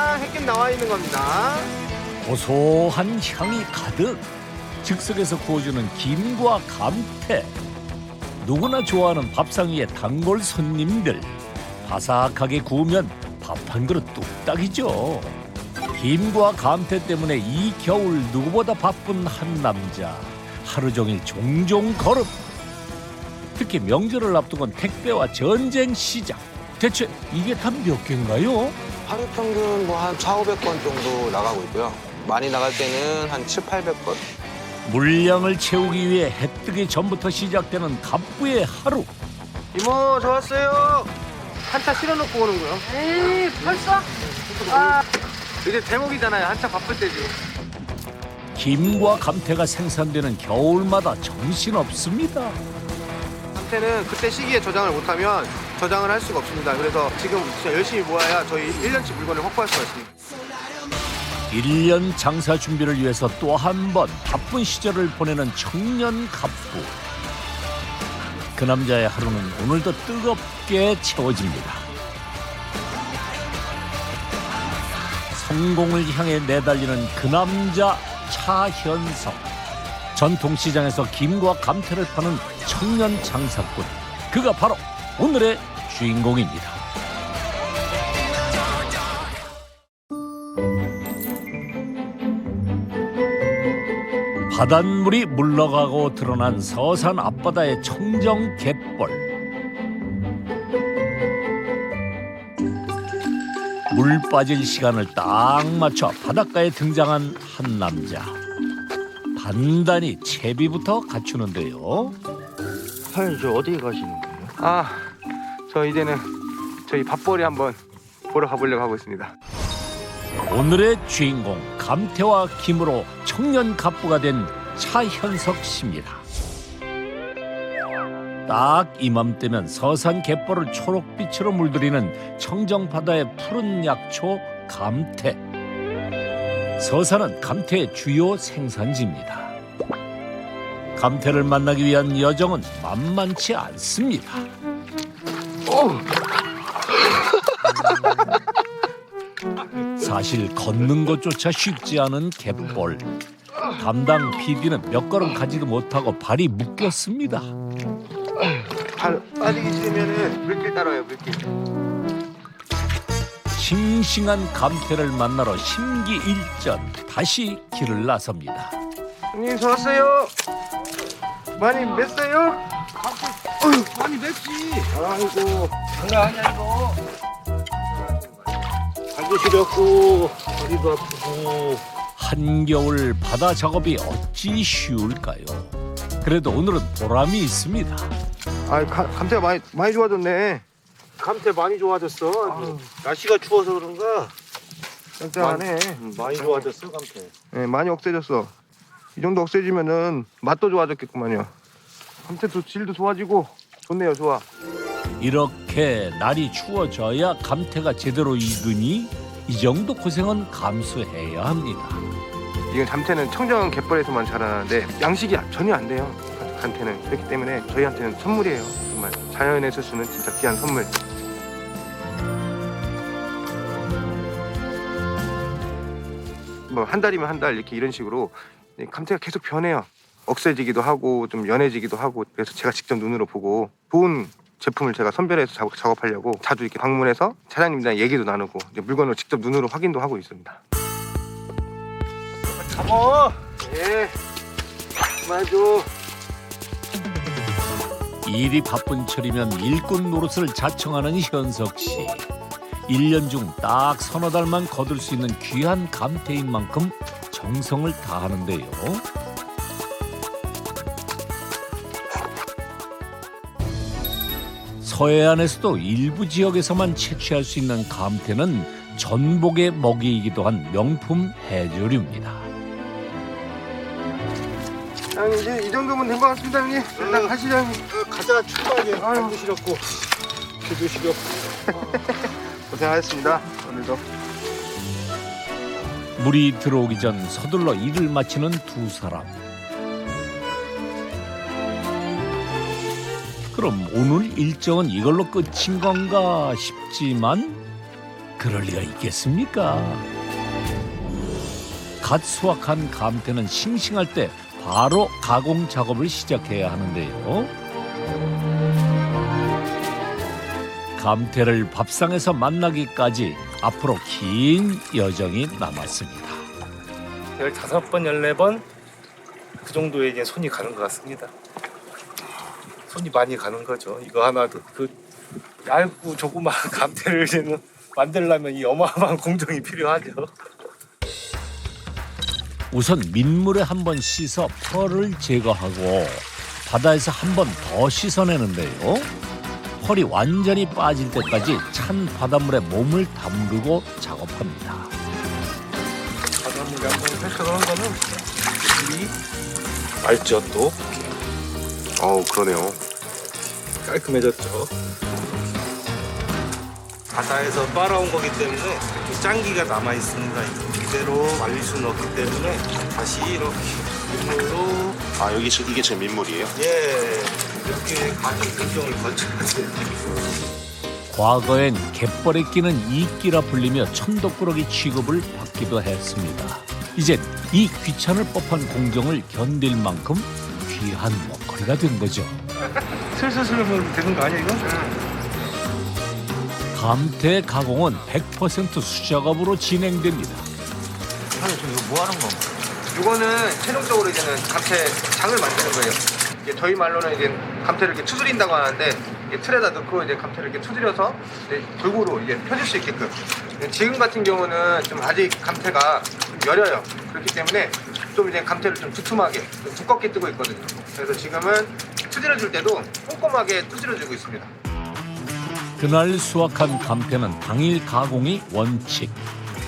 쫙 햇김 나와 있는 겁니다. 고소한 향이 가득. 즉석에서 구워주는 김과 감태. 누구나 좋아하는 밥상 위의 단골 손님들. 바삭하게 구우면 밥 한 그릇 뚝딱이죠. 김과 감태 때문에 이 겨울 누구보다 바쁜 한 남자. 하루 종일 종종 걸음. 특히 명절을 앞두고는 택배와 전쟁 시작. 대체 이게 다 몇 개인가요? 하루 평균 뭐 한 4,500건 정도 나가고 있고요. 많이 나갈 때는 한 7,800건? 물량을 채우기 위해 해 뜨기 전부터 시작되는 갑부의 하루. 이모 저 왔어요. 한차 실어놓고 오는 거요. 에이 벌써? 아 이제 대목이잖아요. 한차 바쁠 때지. 김과 감태가 생산되는 겨울마다 정신없습니다. 감태는 그때 시기에 저장을 못하면 저장을 할 수가 없습니다. 그래서 지금 진짜 열심히 모아야 저희 1년치 물건을 확보할 수가 있습니다. 1년 장사 준비를 위해서 또 한 번 바쁜 시절을 보내는 청년 갑부. 그 남자의 하루는 오늘도 뜨겁게 채워집니다. 성공을 향해 내달리는 그 남자 차현석. 전통시장에서 김과 감태를 파는 청년 장사꾼. 그가 바로 오늘의 주인공입니다. 바닷물이 물러가고 드러난 서산 앞바다의 청정 갯벌. 물 빠질 시간을 딱 맞춰 바닷가에 등장한 한 남자. 단단히 채비부터 갖추는데요. 사장님 저 어디에 가시는 거예요? 아, 저 이제는 저희 밥벌이 한번 보러 가보려고 하고 있습니다. 오늘의 주인공 감태와 김으로 청년 갑부가 된 차현석 씨입니다. 딱 이맘때면 서산 갯벌을 초록빛으로 물들이는 청정바다의 푸른 약초 감태. 서산은 감태의 주요 생산지입니다. 감태를 만나기 위한 여정은 만만치 않습니다. 사실 걷는 것조차 쉽지 않은 갯벌. 담당 PD는 몇 걸음 가지도 못하고 발이 묶였습니다. 발 빠지기 싫으면은 물길 따라와요. 물길. 싱싱한 감태를 만나러 심기일전 다시 길을 나섭니다. 형님 저 왔어요. 많이 맸어요? 많이 맵지. 아이고 장난하냐 이거. 발도 시렸고 머리도 아프고. 한겨울 바다 작업이 어찌 쉬울까요? 그래도 오늘은 보람이 있습니다. 아 감태가 많이 좋아졌네. 감태 많이 좋아졌어. 날씨가 추워서 그런가 짱짱하네. 많이 좋아졌어 감태. 네, 많이 억세졌어. 이 정도 억세지면은 맛도 좋아졌겠구만요. 감태도 질도 좋아지고 좋네요. 좋아. 이렇게 날이 추워져야 감태가 제대로 익으니 이 정도 고생은 감수해야 합니다. 이건 감태는 청정 갯벌에서만 자라나는데 양식이 전혀 안 돼요. 감태는 그렇기 때문에 저희한테는 선물이에요. 정말 자연에서 주는 진짜 귀한 선물. 뭐 한 달이면 한 달 이렇게 이런 식으로 감태가 계속 변해요. 억세지기도 하고 좀 연해지기도 하고. 그래서 제가 직접 눈으로 보고 좋은 제품을 제가 선별해서 작업하려고 자주 이렇게 방문해서 사장님이랑 얘기도 나누고 이제 물건을 직접 눈으로 확인도 하고 있습니다. 잡어. 예. 맞아. 일이 바쁜 철이면 일꾼 노릇을 자청하는 현석 씨. 1년 중 딱 서너 달만 거둘 수 있는 귀한 감태인 만큼 정성을 다하는데요. 서해안에서도 일부 지역에서만 채취할 수 있는 감태는 전복의 먹이이기도 한 명품 해조류입니다. 형님 이제 이 정도면 된 것 같습니다. 형님 일단 가시죠. 형님. 가자 출발해. 발도 시렸고 귀도 시렸고. 고생하셨습니다. 오늘도. 물이 들어오기 전 서둘러 일을 마치는 두 사람. 그럼 오늘 일정은 이걸로 끝인 건가 싶지만 그럴 리가 있겠습니까? 갓 수확한 감태는 싱싱할 때 바로 가공 작업을 시작해야 하는데요. 감태를 밥상에서 만나기까지 앞으로 긴 여정이 남았습니다. 15번, 14번 그 정도에 이제 손이 가는 것 같습니다. 손이 많이 가는 거죠. 이거 하나도 그 얇고 조그마한 감태를 이제는 만들려면 이 어마어마한 공정이 필요하죠. 우선 민물에 한번 씻어 펄을 제거하고 바다에서 한 번 더 씻어내는데요. 펄이 완전히 빠질 때까지 찬 바닷물에 몸을 담그고 작업합니다. 바닷물에 한번 펼쳐놓은 거는 이 맑죠 또. 그러네요. 깔끔해졌죠. 바다에서 빨아온 거기 때문에 좀 짠기가 남아 있습니다. 이대로 말릴 수는 없기 때문에 다시 이렇게 민물로 이게 제 민물이에요? 이렇게 과정 공정을 거쳐야 돼요. 과거엔 갯벌에 끼는 이끼라 불리며 천덕꾸러기 취급을 받기도 했습니다. 이젠 이 귀찮을 법한 공정을 견딜 만큼 귀한 먹거리가 된 거죠. 슬슬 하면 되는 거 아니야 이거? 감태 가공은 100% 수작업으로 진행됩니다. 이거는 최종적으로 이제는 감태 장을 만드는 거예요. 이제 저희 말로는 이제 감태를 이렇게 추스린다고 하는데 이게 틀에다 넣고 이제 감태를 이렇게 두드려서 이제 골고루 이제 펴줄 수 있게끔. 지금 같은 경우는 좀 아직 감태가 좀 여려요. 그렇기 때문에 좀 이제 감태를 좀 두툼하게, 좀 두껍게 뜨고 있거든요. 그래서 지금은 두드려줄 때도 꼼꼼하게 두드려주고 있습니다. 그날 수확한 감태는 당일 가공이 원칙.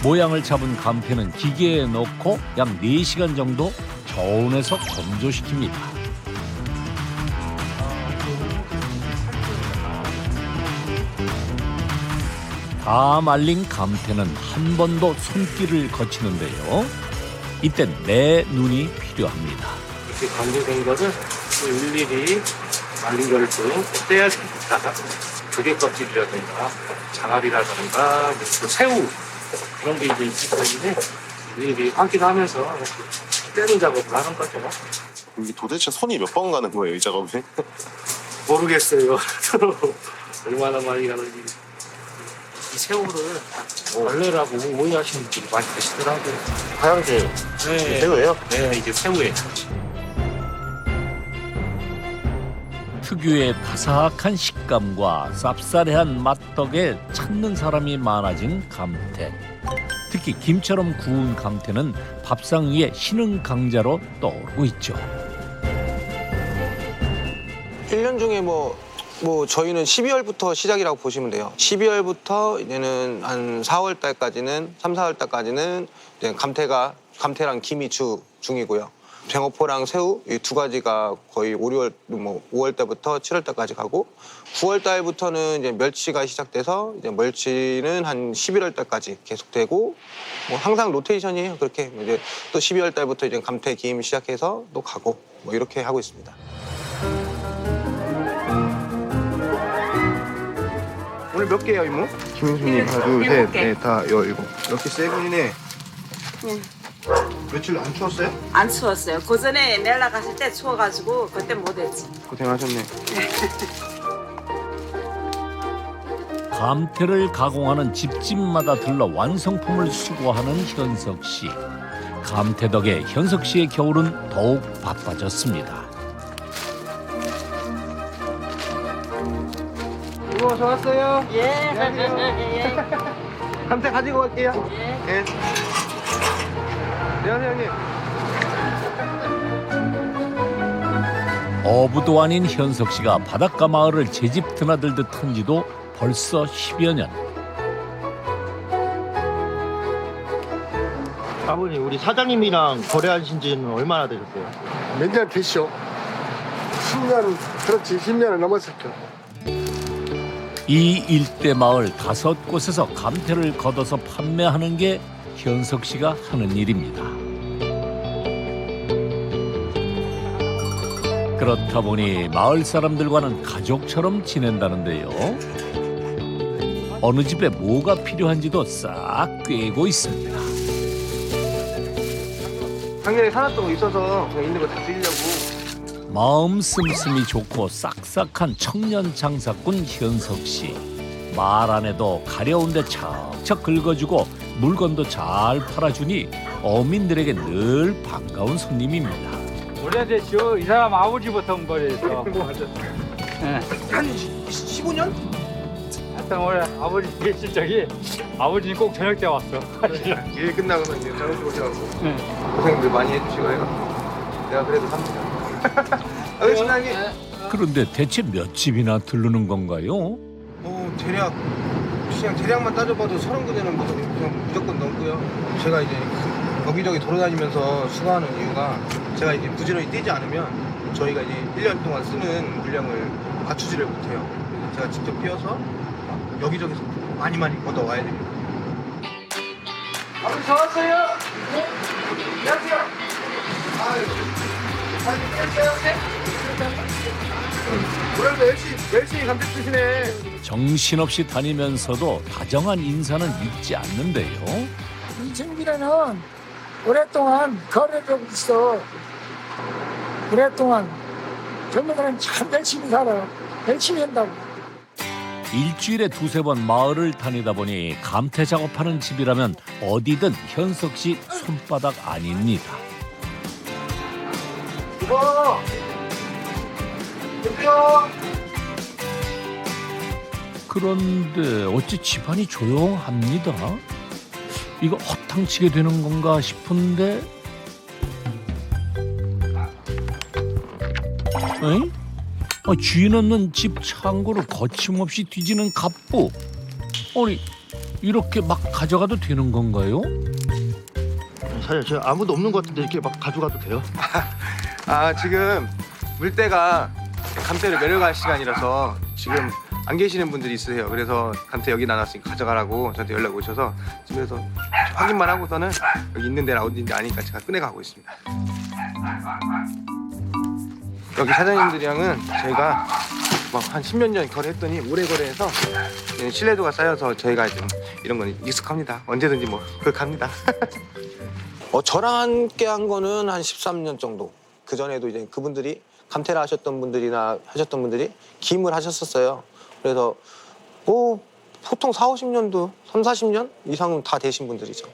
모양을 잡은 감태는 기계에 넣고 약 4시간 정도 저온에서 건조시킵니다. 다 말린 감태는 한 번 더 손길을 거치는데요. 이땐 내 눈이 필요합니다. 이렇게 건조된 거를 또 일일이 말린 거를 또 떼야 됩니다. 조개 껍질이라든가 장아리라든가 또 새우 그런 게 이제 있기 때문에 일일이 확인하면서 이렇게 떼는 작업을 하는 거죠. 이게 도대체 손이 몇 번 가는 거예요, 이 작업이? 모르겠어요. 얼마나 많이 가는지. 이 새우를 벌레라고 오해하시는 분들이 많이 계시더라고요. 하얀색 네, 새우예요? 네, 이게 새우예요. 특유의 바삭한 식감과 쌉싸래한 맛 덕에 찾는 사람이 많아진 감태. 특히 김처럼 구운 감태는 밥상 위에 신흥 강자로 떠오르고 있죠. 1년 중에 저희는 12월부터 시작이라고 보시면 돼요. 12월부터 이제는 한 4월 달까지는, 3, 4월 달까지는 이제 감태랑 김이 중이고요. 쟁어포랑 새우 이 두 가지가 거의 5월 달부터 7월 달까지 가고 9월 달부터는 이제 멸치가 시작돼서 이제 멸치는 한 11월 달까지 계속되고 항상 로테이션이에요. 그렇게 이제 또 12월 달부터 이제 감태 김 시작해서 또 가고 이렇게 하고 있습니다. 오늘 몇 개예요, 이모? 김윤수님 하나, 둘, 셋, 넷, 다, 열일곱. 이렇게 세 분이네. 며칠 안 추웠어요? 안 추웠어요. 그 전에 멜라 갔을 때 추워가지고 그때 못했지. 고생하셨네. 감태를 가공하는 집집마다 들러 완성품을 수거하는 현석 씨. 감태 덕에 현석 씨의 겨울은 더욱 바빠졌습니다. 이모, 저 왔어요. 예. 감태 가지고 갈게요. 예. 안녕하세요, 형님. 어부도 아닌 현석 씨가 바닷가 마을을 제집 드나들듯 한 지도 벌써 10여 년. 아버님, 우리 사장님이랑 거래하신 지는 얼마나 되셨어요? 몇 년 됐죠? 10년, 그렇지, 10년은 넘었을 거야. 이 일대 마을 5곳에서 감태를 걷어서 판매하는 게 현석 씨가 하는 일입니다. 그렇다 보니 마을 사람들과는 가족처럼 지낸다는데요. 어느 집에 뭐가 필요한지도 싹 꿰고 있습니다. 작년에 사놨던 거 있어서 그냥 있는 거 다 드리려고. 마음 씀씀이 좋고 싹싹한 청년 장사꾼 현석 씨. 말 안 해도 가려운데 척척 긁어주고 물건도 잘 팔아주니 어민들에게 늘 반가운 손님입니다. 오래됐죠. 이 사람 아버지부터 온 거래서. 한 15년? 하여튼 올해 아버지 계실 적이 아버지는 꼭 저녁 때 왔어. 일 끝나고서 이제 작업실 오셔가지고 네. 고생들 많이 해주시고 해가 내가 그래도 삽니다. 알겠습니다, 형님. 그런데 대체 몇 집이나 들르는 건가요? 대략 시장 대략만 따져봐도 30군데는 그냥 무조건 넘고요. 제가 이제 여기저기 돌아다니면서 수거하는 이유가 제가 이제 부지런히 뛰지 않으면 저희가 이제 1년 동안 쓰는 물량을 갖추지를 못해요. 그래서 제가 직접 뛰어서 여기저기서 많이 걷어와야 됩니다. 아버지 저 왔어요. 네. 안녕하세요. 오늘도 열심히 감태 주시네. 정신없이 다니면서도 다정한 인사는 잊지 않는데요. 이진비라는 오랫동안 거래되고 있어. 오랫동안 젊은이들은 참 열심히 살아. 열심히 한다고. 일주일에 2-3번 마을을 다니다 보니 감태 작업하는 집이라면 어디든 현석 씨 손바닥 아닙니다. 이거 여기요. 그런데 어찌 집안이 조용합니다. 이거 허탕치게 되는 건가 싶은데 에이? 주인 없는 집 창고를 거침없이 뒤지는 갑부. 아니 이렇게 막 가져가도 되는 건가요? 사실 저 아무도 없는 것 같은데 이렇게 막 가져가도 돼요? 지금 물때가 감태를 내려갈 시간이라서 지금 안 계시는 분들이 있으세요. 그래서 감태 여기 나눴으니까 가져가라고 저한테 연락 오셔서 집에서 확인만 하고서는 여기 있는 데나 어딘지 아니까 제가 꺼내가고 있습니다. 여기 사장님들이랑은 저희가 막 한 10몇 년 거래했더니 오래 거래해서 신뢰도가 쌓여서 저희가 좀 이런 건 익숙합니다. 언제든지 뭐 그렇게 합니다. 저랑 함께 한 거는 한 13년 정도. 그 전에도 이제 그분들이 감태를 하셨던 분들이 김을 하셨었어요. 그래서 뭐 보통 40-50년도 30-40년 이상은 다 되신 분들이죠.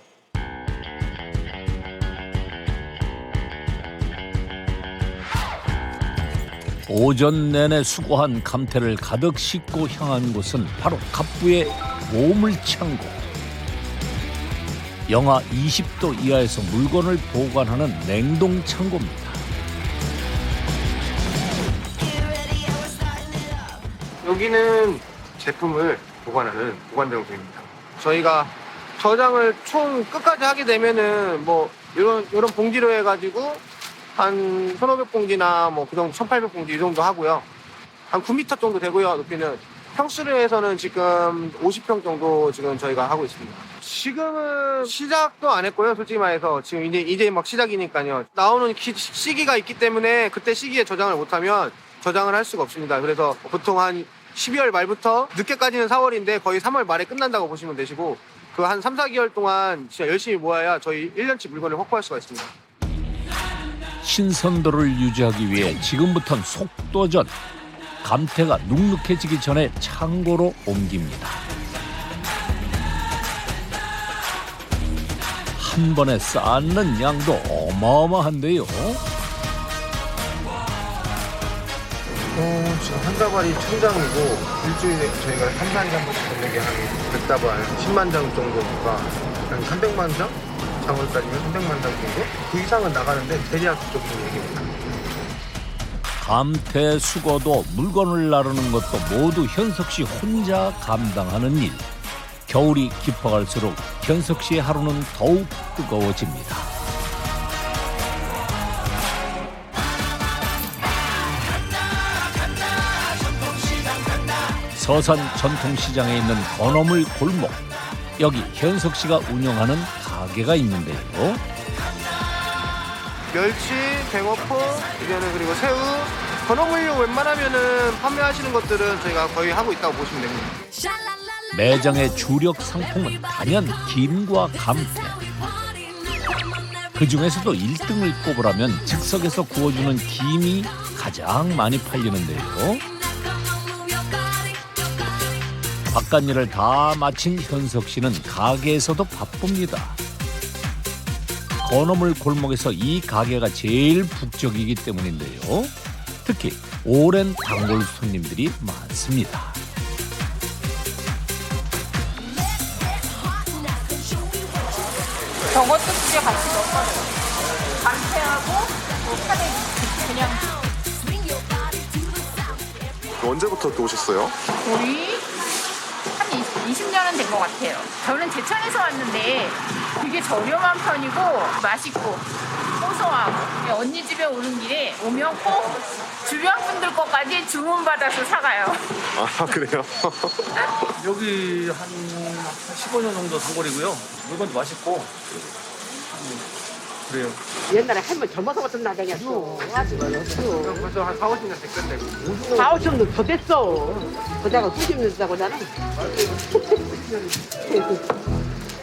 오전 내내 수고한 감태를 가득 싣고 향한 곳은 바로 갑부의 보물창고. 영하 20도 이하에서 물건을 보관하는 냉동창고입니다. 여기는 제품을 보관하는 보관장소입니다. 저희가 저장을 총 끝까지 하게 되면은 뭐 이런 봉지로 해가지고 한 1,500봉지나 뭐 그 정도 1,800봉지 이 정도 하고요. 한 9m 정도 되고요. 높이는 평수로 해서는 지금 50평 정도 지금 저희가 하고 있습니다. 지금은 시작도 안 했고요. 솔직히 말해서 지금 이제 막 시작이니까요. 나오는 시기가 있기 때문에 그때 시기에 저장을 못하면 저장을 할 수가 없습니다. 그래서 보통 한 12월 말부터 늦게까지는 4월인데 거의 3월 말에 끝난다고 보시면 되시고 그 한 3-4개월 동안 진짜 열심히 모아야 저희 1년치 물건을 확보할 수가 있습니다. 신선도를 유지하기 위해 지금부터는 속도전. 감태가 눅눅해지기 전에 창고로 옮깁니다. 한 번에 쌓는 양도 어마어마한데요. 지금 한 다발이 1,000장이고 일주일에 저희가 3-4일에 한 번씩 걷는 게 한 100다발 10만 장 정도니까 한 300만 장? 장을 따지면 300만 장 정도? 그 이상은 나가는데 대략 그쪽 얘기입니다. 감태 수거도 물건을 나르는 것도 모두 현석 씨 혼자 감당하는 일. 겨울이 깊어갈수록 현석 씨의 하루는 더욱 뜨거워집니다. 서산 전통시장에 있는 건어물 골목. 여기 현석 씨가 운영하는 가게가 있는데요. 멸치, 뱅어포, 이제는 그리고 새우, 건어물류 웬만하면은 판매하시는 것들은 저희가 거의 하고 있다고 보시면 됩니다. 매장의 주력 상품은 단연 김과 감태. 그 중에서도 1등을 꼽으라면 즉석에서 구워주는 김이 가장 많이 팔리는데요. 바깥일을 다 마친 현석 씨는 가게에서도 바쁩니다. 건어물 골목에서 이 가게가 제일 북적이기 때문인데요. 특히 오랜 단골 손님들이 많습니다. 저것도 두 개 같이 넣었거든요. 감태하고 뭐 카레 그냥 언제부터 또 오셨어요? 거의 한 20년은 된 것 같아요. 저는 제천에서 왔는데 되게 저렴한 편이고 맛있고 고소하고 언니 집에 오는 길에 오면 꼭 주변 분들 것까지 주문받아서 사가요. 아 그래요? 여기 한 15년 정도 단골이고요. 물건도 맛있고 그래요. 옛날에 할머니 젊어서부터 나다녔어. 벌써 한 4, 50년 됐겠네. 4, 50년 더 됐어. 그자가 90년 됐다고 나는.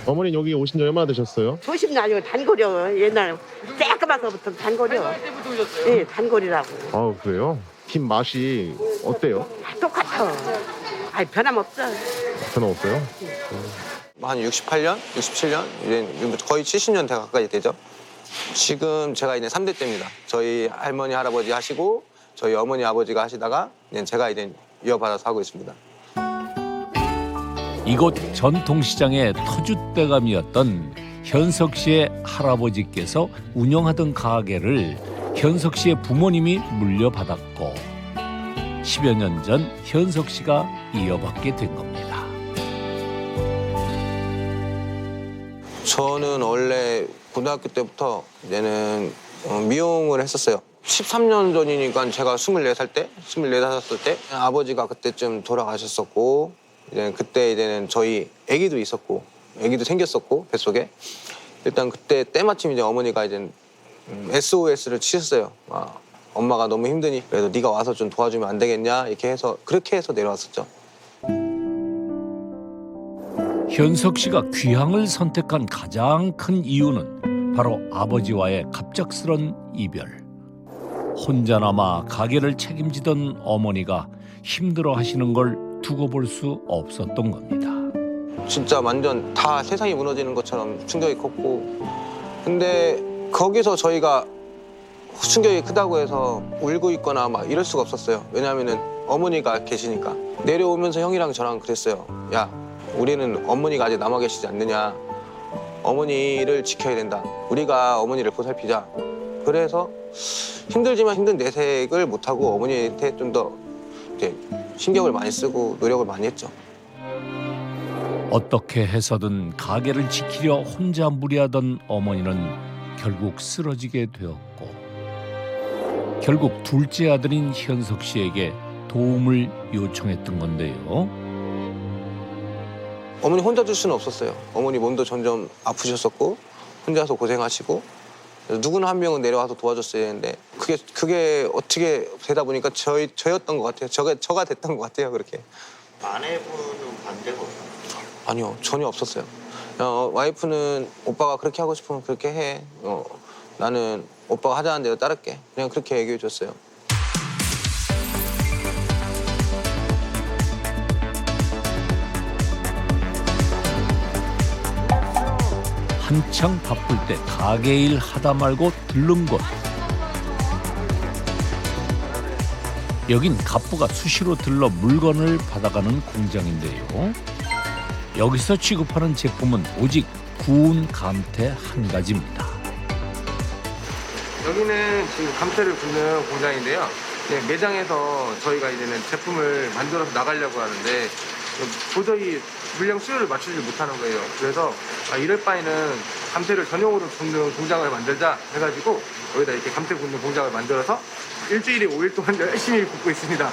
어머니 여기 오신 지 얼마나 되셨어요? 90년 아니고 단골이요. 옛날 쬐끄마서부터 단골이요. 예, 단골이라고. 아 그래요? 김 맛이 어때요? 똑같아. 아이, 변함없어. 변화 없어요? 한 68년, 67년 이제 거의 70년 대 가까이 되죠. 지금 제가 이제 3대 때입니다. 저희 할머니 할아버지 하시고 저희 어머니 아버지가 하시다가 이제 제가 이제 이어받아서 하고 있습니다. 이곳 전통시장의 터줏대감이었던 현석 씨의 할아버지께서 운영하던 가게를 현석 씨의 부모님이 물려받았고 10여 년 전 현석 씨가 이어받게 된 겁니다. 저는 원래 고등학교 때부터 이제는 미용을 했었어요. 13년 전이니까 제가 24살 때, 24살 때 아버지가 그때쯤 돌아가셨었고 이제 그때 이제는 저희 아기도 있었고 아기도 생겼었고 뱃속에 일단 그때 때마침 이제 어머니가 이제 SOS를 치셨어요. 아, 엄마가 너무 힘드니 그래도 네가 와서 좀 도와주면 안 되겠냐 이렇게 해서 그렇게 해서 내려왔었죠. 현석 씨가 귀향을 선택한 가장 큰 이유는 바로 아버지와의 갑작스런 이별. 혼자 남아 가게를 책임지던 어머니가 힘들어하시는 걸 두고 볼 수 없었던 겁니다. 진짜 완전 다 세상이 무너지는 것처럼 충격이 컸고 근데 거기서 저희가 충격이 크다고 해서 울고 있거나 막 이럴 수가 없었어요. 왜냐하면은 어머니가 계시니까. 내려오면서 형이랑 저랑 그랬어요. 야, 우리는 어머니가 아직 남아 계시지 않느냐. 어머니를 지켜야 된다. 우리가 어머니를 보살피자. 그래서 힘들지만 힘든 내색을 못하고 어머니한테 좀 더 신경을 많이 쓰고 노력을 많이 했죠. 어떻게 해서든 가게를 지키려 혼자 무리하던 어머니는 결국 쓰러지게 되었고 결국 둘째 아들인 현석 씨에게 도움을 요청했던 건데요. 어머니 혼자 둘 수는 없었어요. 어머니 몸도 점점 아프셨었고 혼자서 고생하시고 누구나 한 명은 내려와서 도와줬어야 했는데 그게 어떻게 되다 보니까 저였던 것 같아요. 저가 됐던 것 같아요. 그렇게. 아내분은 반대가 없어요? 아니요, 전혀 없었어요. 와이프는 오빠가 그렇게 하고 싶으면 그렇게 해. 나는 오빠가 하자는 대로 따를게. 그냥 그렇게 얘기해 줬어요. 한창 바쁠 때 가게 일 하다 말고 들른 곳. 여긴 갑부가 수시로 들러 물건을 받아가는 공장인데요. 여기서 취급하는 제품은 오직 구운 감태 한 가지입니다. 여기는 지금 감태를 굽는 공장인데요. 네, 매장에서 저희가 이제는 제품을 만들어서 나가려고 하는데 도저히 물량 수요를 맞추지 못하는 거예요. 그래서 이럴 바에는 감태를 전용으로 굽는 공장을 만들자 해가지고 여기다 이렇게 감태 굽는 공장을 만들어서 일주일에 5일 동안 열심히 굽고 있습니다.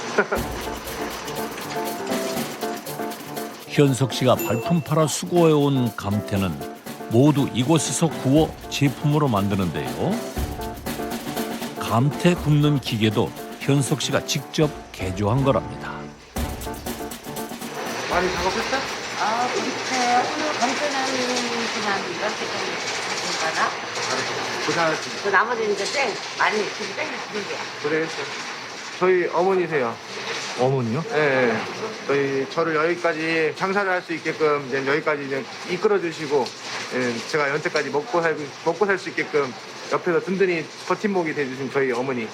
현석 씨가 발품 팔아 수고해온 감태는 모두 이곳에서 구워 제품으로 만드는데요. 감태 굽는 기계도 현석 씨가 직접 개조한 거랍니다. 많이 작업했어? 오늘 검색하는 그냥 10개 정도 가나? 그 나머지는 이제 많이 지금 주는 거야. 그래. 저희 어머니세요. 어머니요? 네. 저희 저를 여기까지 장사를 할 수 있게끔 이제 여기까지 이제 이끌어 주시고 제가 연태까지 먹고 살 수 있게끔 옆에서 든든히 버팀목이 돼주신 저희 어머니.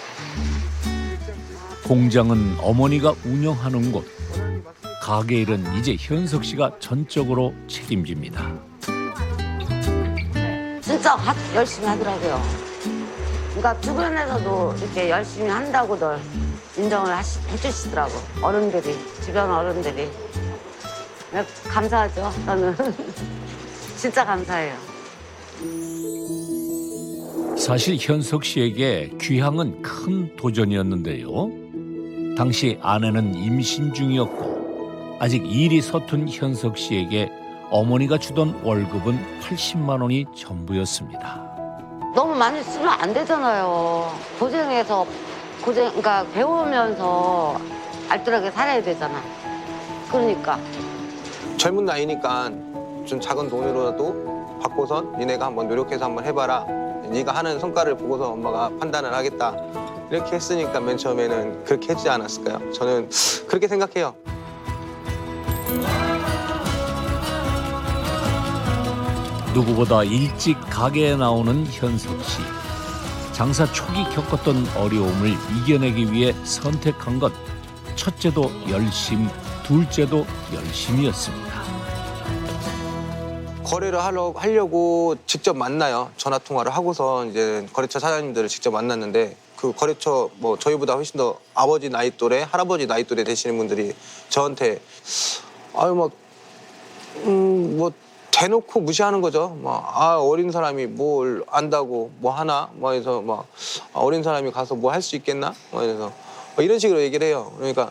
공장은 어머니가 운영하는 곳. 가게 일은 이제 현석 씨가 전적으로 책임집니다. 진짜 열심히 하더라고요. 그러니까 주변에서도 이렇게 열심히 한다고들 인정을 해주시더라고. 어른들이, 주변 어른들이. 감사하죠, 저는. 진짜 감사해요. 사실 현석 씨에게 귀향은 큰 도전이었는데요. 당시 아내는 임신 중이었고 아직 일이 서툰 현석 씨에게 어머니가 주던 월급은 80만 원이 전부였습니다. 너무 많이 쓰면 안 되잖아요. 그러니까 배우면서 알뜰하게 살아야 되잖아. 그러니까. 젊은 나이니까 좀 작은 돈으로라도 받고선 니네가 한번 노력해서 한번 해봐라. 네가 하는 성과를 보고서 엄마가 판단을 하겠다. 이렇게 했으니까 맨 처음에는 그렇게 했지 않았을까요? 저는 그렇게 생각해요. 누구보다 일찍 가게에 나오는 현석 씨. 장사 초기 겪었던 어려움을 이겨내기 위해 선택한 것. 첫째도 열심, 둘째도 열심이었습니다. 거래를 하려고 직접 만나요. 전화 통화를 하고서 이제 거래처 사장님들을 직접 만났는데 그 거래처 뭐 저희보다 훨씬 더 아버지 나이 또래, 할아버지 나이 또래 되시는 분들이 저한테 뭐 대놓고 무시하는 거죠. 어린 사람이 뭘 안다고 뭐 하나? 해서 어린 사람이 가서 뭐 할 수 있겠나? 이래서 이런 식으로 얘기를 해요. 그러니까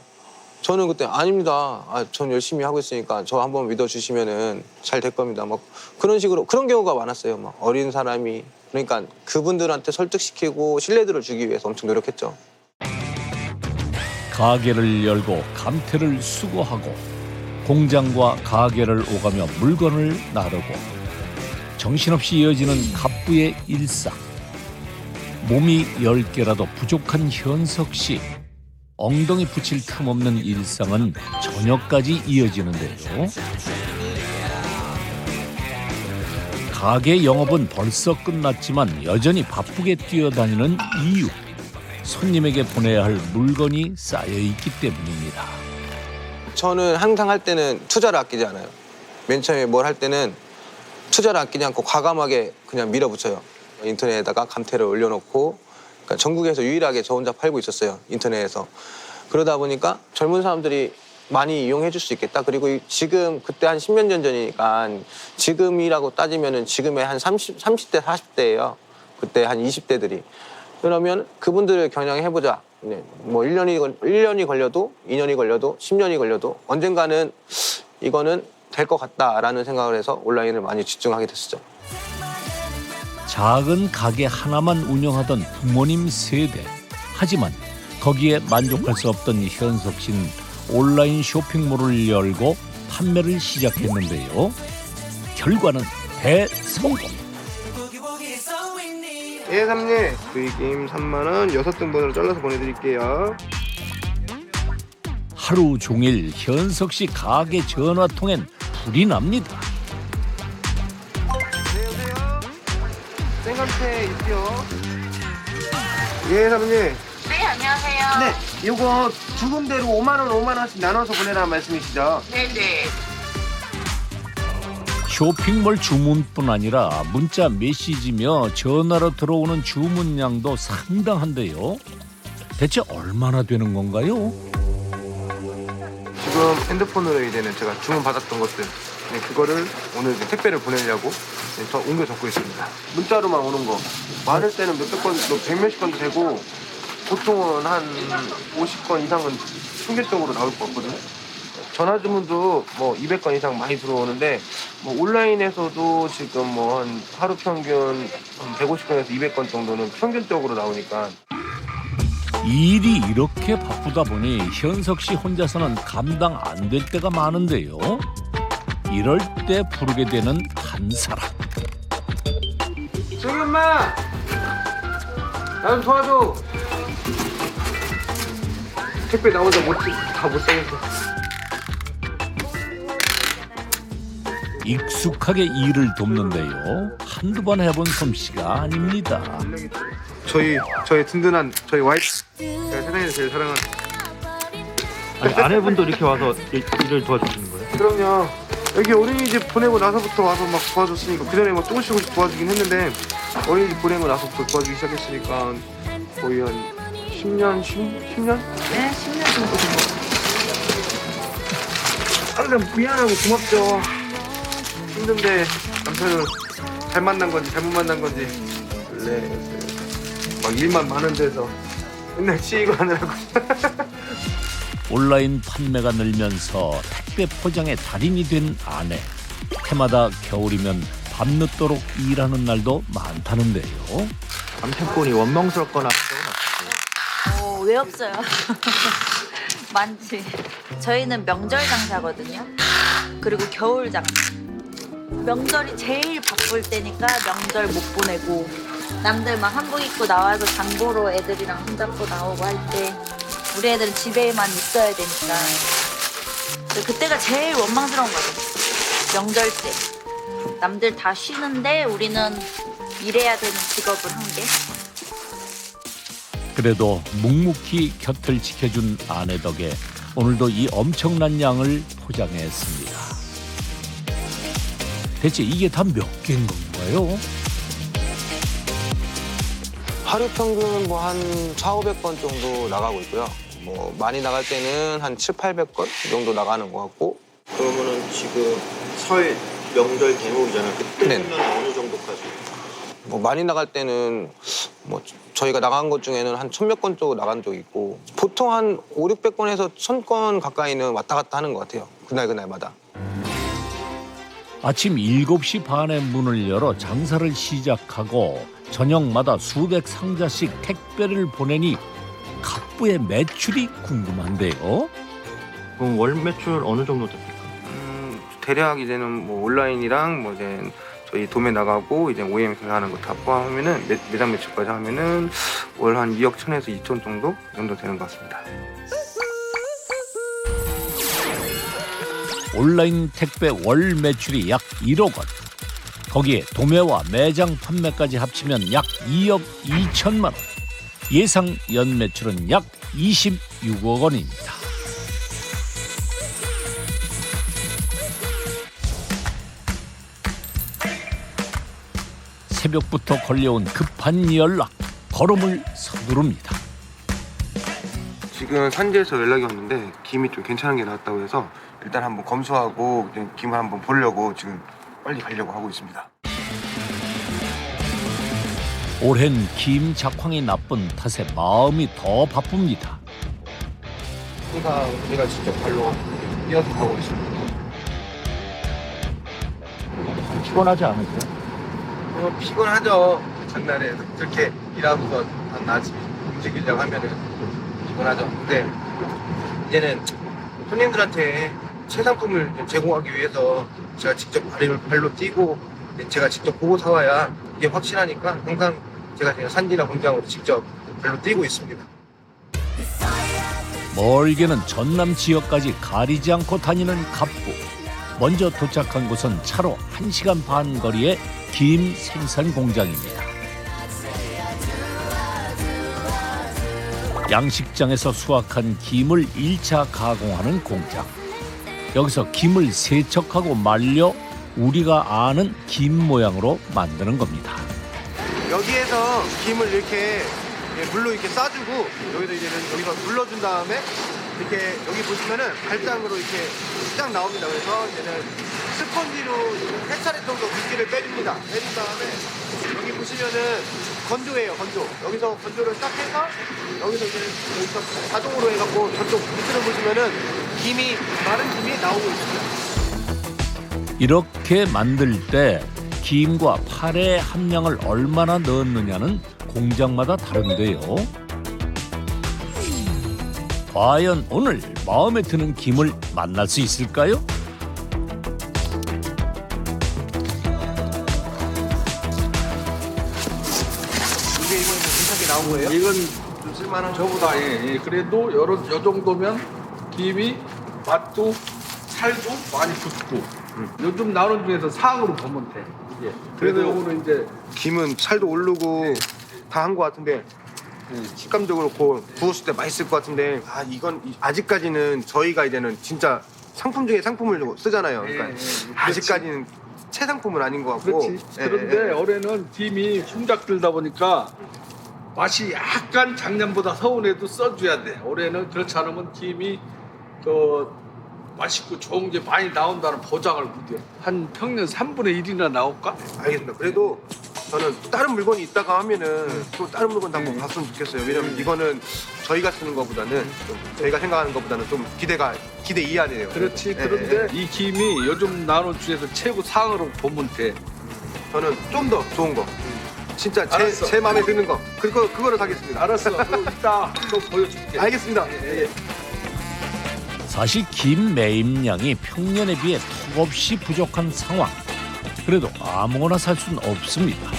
저는 그때 아닙니다. 전 열심히 하고 있으니까 저 한번 믿어주시면은 잘 될 겁니다. 그런 식으로 그런 경우가 많았어요. 어린 사람이 그러니까 그분들한테 설득시키고 신뢰도를 주기 위해서 엄청 노력했죠. 가게를 열고 감태를 수거하고 공장과 가게를 오가며 물건을 나르고 정신없이 이어지는 갑부의 일상. 몸이 10개라도 부족한 현석 씨. 엉덩이 붙일 틈 없는 일상은 저녁까지 이어지는데요. 가게 영업은 벌써 끝났지만 여전히 바쁘게 뛰어다니는 이유. 손님에게 보내야 할 물건이 쌓여있기 때문입니다. 저는 항상 할 때는 투자를 아끼지 않아요. 맨 처음에 뭘 할 때는 투자를 아끼지 않고 과감하게 그냥 밀어붙여요. 인터넷에다가 감태를 올려놓고 그러니까 전국에서 유일하게 저 혼자 팔고 있었어요. 인터넷에서. 그러다 보니까 젊은 사람들이 많이 이용해 줄 수 있겠다. 그리고 지금 그때 한 10년 전이니까 지금이라고 따지면은 지금의 한 30대, 40대예요. 그때 한 20대들이. 그러면 그분들을 겨냥해보자. 뭐 1년이 걸려도 2년이 걸려도 10년이 걸려도 언젠가는 이거는 될 것 같다라는 생각을 해서 온라인을 많이 집중하게 됐었죠. 작은 가게 하나만 운영하던 부모님 세대. 하지만 거기에 만족할 수 없던 현석 씨는 온라인 쇼핑몰을 열고 판매를 시작했는데요. 결과는 대성공. 예, 삼님. 수익임 3만 원 6등분으로 잘라서 보내드릴게요. 하루 종일 현석 씨 가게 전화통엔 불이 납니다. 안녕하세요. 생감태 있죠? 예, 사모님. 네, 안녕하세요. 네, 요거 두 군데로 5만 원씩 나눠서 보내라는 말씀이시죠? 네네. 쇼핑몰 주문뿐 아니라 문자 메시지며 전화로 들어오는 주문량도 상당한데요. 대체 얼마나 되는 건가요? 지금 핸드폰으로 이제는 제가 주문 받았던 것들 그거를 오늘 이제 택배를 보내려고 저 옮겨 적고 있습니다. 문자로만 오는 거 많을 때는 몇백 건, 100몇십 건도 되고 보통은 한 50건 이상은 평균적으로 나올 것 같거든요. 전화 주문도 뭐 200건 이상 많이 들어오는데 뭐 온라인에서도 지금 뭐 한 하루 평균 150건에서 200건 정도는 평균적으로 나오니까. 일이 이렇게 바쁘다 보니 현석 씨 혼자서는 감당 안 될 때가 많은데요. 이럴 때 부르게 되는 한 사람. 정희 엄마! 나 좀 도와줘! 택배 나 혼자 다 못 사겠어. 익숙하게 일을 돕는데요. 한두 번 해본 솜씨가 아닙니다. 저희 든든한 저희 와이프. 제가 세상에서 제일 사랑하는. 아니, 아내분도 이렇게 와서 일을 도와주시는 거예요? 그럼요. 여기 어린이집 보내고 나서부터 와서 막 도와줬으니까 그전에 뭐 조금씩 도와주긴 했는데 어린이집 보내고 나서부터 도와주기 시작했으니까 거의 한 10년? 네, 10년 정도 된 것 같아요. 항상 미안하고 고맙죠. 힘든데 남편을 잘 만난 건지 잘못 만난 건지 원래 막 일만 많은 데서 맨날 치이고 하느라고. 온라인 판매가 늘면서 택배 포장의 달인이 된 아내. 해마다 겨울이면 밤늦도록 일하는 날도 많다는데요. 남편분이 원망스럽거나 한 적은 없어요? 왜 없어요? 많지. 저희는 명절 장사거든요. 그리고 겨울 장사. 명절이 제일 바쁠 때니까 명절 못 보내고 남들 막 한복 입고 나와서 장보러 애들이랑 손잡고 나오고 할 때 우리 애들은 집에만 있어야 되니까 그때가 제일 원망스러운 거죠. 명절 때 남들 다 쉬는데 우리는 일해야 되는 직업을 한 게. 그래도 묵묵히 곁을 지켜준 아내 덕에 오늘도 이 엄청난 양을 포장했습니다. 대체 이게 다 몇 개인 건가요? 하루 평균 뭐 한 4,500건 정도 나가고 있고요. 뭐 많이 나갈 때는 한 700~800건 정도 나가는 것 같고. 그러면은 지금 설 명절 대목이잖아요. 그때는 어느 정도까지? 뭐 많이 나갈 때는 뭐 저희가 나간 것 중에는 한 1,000몇 건 정도 나간 적이 있고 보통 한 500~600건에서 1,000건 가까이는 왔다 갔다 하는 것 같아요. 그날마다. 아침 7시 반에 문을 열어 장사를 시작하고 저녁마다 수백 상자씩 택배를 보내니 각부의 매출이 궁금한데요. 그럼 월 매출 어느 정도 됩니까? 대략 이제는 뭐 온라인이랑 뭐 이제 저희 도매 나가고 이제 OEM 생산하는 거 다 포함하면은 매장 매출까지 하면은 월 한 2억 1천에서 2천 정도 되는 것 같습니다. 온라인 택배 월 매출이 약 1억 원. 거기에 도매와 매장 판매까지 합치면 약 2억 2천만 원. 예상 연 매출은 약 26억 원입니다. 새벽부터 걸려온 급한 연락. 걸음을 서두릅니다. 지금 산지에서 연락이 왔는데 김이 좀 괜찮은 게 나왔다고 해서 일단 한번 검수하고 김을 한번 보려고 지금 빨리 가려고 하고 있습니다. 올해는 김 작황이 나쁜 탓에 마음이 더 바쁩니다. 우리가 직접 발로 뛰어서 가고 있습니다. 피곤하지 않으세요? 피곤하죠. 장날에 그렇게 일하고서 한 아침 움직이려고 하면은 피곤하죠. 근데 이제는 손님들한테 최상품을 제공하기 위해서 제가 직접 발로 뛰고 제가 직접 보고 사와야 이게 확실하니까 항상 제가 산지나 공장으로 직접 발로 뛰고 있습니다. 멀게는 전남 지역까지 가리지 않고 다니는 갑부. 먼저 도착한 곳은 차로 1시간 반 거리의 김 생산 공장입니다. 양식장에서 수확한 김을 1차 가공하는 공장. 여기서 김을 세척하고 말려 우리가 아는 김 모양으로 만드는 겁니다. 여기에서 김을 이렇게 물로 이렇게 싸주고 여기서 눌러준 다음에 이렇게 여기 보시면은 발장으로 이렇게 쫙 나옵니다. 그래서 얘는 스펀지로 3차례 정도 물기를 빼줍니다. 빼준 다음에 여기 보시면은 건조해요. 건조. 여기서 건조를 딱 해서 여기서 자동으로 해갖고 저쪽 밑으로 보시면은 마른 김이 나오고 있습니다. 이렇게 만들 때 김과 팔의 함량을 얼마나 넣느냐는 공장마다 다른데요. 과연 오늘 마음에 드는 김을 만날 수 있을까요? 이렇게 나온 거예요? 이건 좀 쓸만한 저보다 그래도 요 정도면 김이 맛도 살도 많이 붙고 요즘 나오는 중에서 상으로 보면 돼. 이게. 그래서 요거는 이제 김은 살도 오르고 다 한 것 같은데 식감도 그렇고 구웠을 때 맛있을 것 같은데 이건 아직까지는 저희가 이제는 진짜 상품 중에 상품을 쓰잖아요. 그러니까 아직까지는 최상품은 아닌 것 같고. 그렇지. 그런데 올해는 김이 흉작 들다 보니까 맛이 약간 작년보다 서운해도 써줘야 돼. 올해는 그렇지 않으면 김이 맛있고 좋은 게 많이 나온다는 보장을 못해. 한 평년 3분의 1이나 나올까? 알겠습니다. 그래도 저는 다른 물건이 있다가 하면은 또 다른 물건도 한번 봤으면 좋겠어요. 왜냐면 이거는 저희가 쓰는 것보다는 좀 저희가 생각하는 것보다는 좀 기대 이하네요. 그렇지. 그런데 이 김이 요즘 나오는 중에서 최고 상으로 보면 돼. 저는 좀 더 좋은 거. 진짜 제 마음에 드는 거. 그거를 사겠습니다. 알았어. 그럼 이따 또 보여줄게. 알겠습니다. 사실 김 매입량이 평년에 비해 턱없이 부족한 상황. 그래도 아무거나 살 수는 없습니다.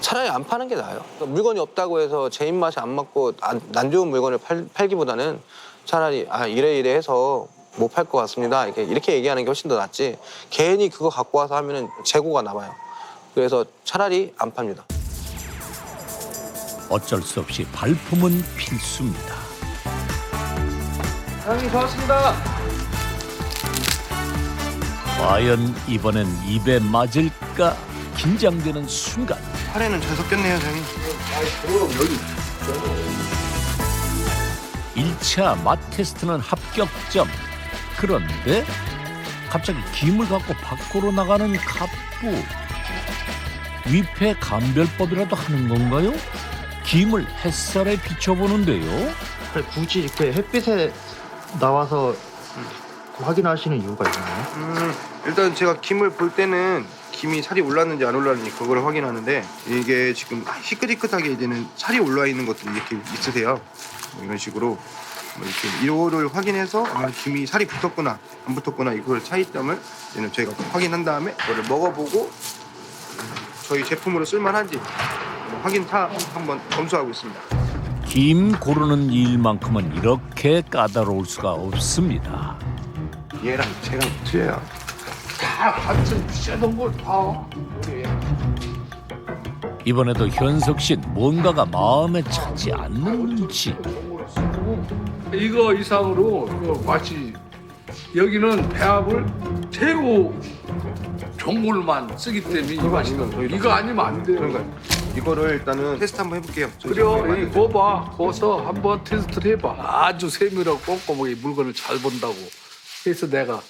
차라리 안 파는 게 나아요. 그러니까 물건이 없다고 해서 제 입맛에 안 맞고 안 좋은 물건을 팔기보다는 차라리 이래 해서 못 팔 것 같습니다. 이렇게 얘기하는 게 훨씬 더 낫지. 괜히 그거 갖고 와서 하면은 재고가 남아요. 그래서 차라리 안 팝니다. 어쩔 수 없이 발품은 필수입니다. 사장님 고맙습니다. 과연 이번엔 입에 맞을까 긴장되는 순간. 카레는 잘 섞였네요, 선생님. 그럼 여기 1차 맛 테스트는 합격점. 그런데 갑자기 김을 갖고 밖으로 나가는 갑부. 위패 감별법이라도 하는 건가요? 김을 햇살에 비춰보는데요. 굳이 이렇게 햇빛에 나와서 확인하시는 이유가 있나요? 일단 제가 김을 볼 때는 김이 살이 올랐는지 안 올랐는지 그걸 확인하는데 이게 지금 희끗희끗하게 이제는 살이 올라 있는 것들이 이렇게 있으세요. 이런 식으로 이렇게 이거를 확인해서 김이 살이 붙었구나 안 붙었구나 이걸 차이점을 이제는 저희가 확인한 다음에 그거를 먹어보고 저희 제품으로 쓸만한지 확인 한번 검수하고 있습니다. 김 고르는 일만큼은 이렇게 까다로울 수가 없습니다. 얘랑 쟤랑 틀려요. 다 같은 비싸던 걸 다. 이번에도 현석 씨는 뭔가가 마음에 차지 않는 눈치. 이거 이상으로 이거 맛이 여기는 배합을 최고 종물만 쓰기 때문에 이 맛이 이거 아니면 안 돼요. 그러니까 이거를 일단은 테스트 한번 해볼게요. 그래요. 이 구워봐. 구워서 한번 테스트를 해봐. 아주 세밀하고 꼼꼼하게 물건을 잘 본다고. 그래서 내가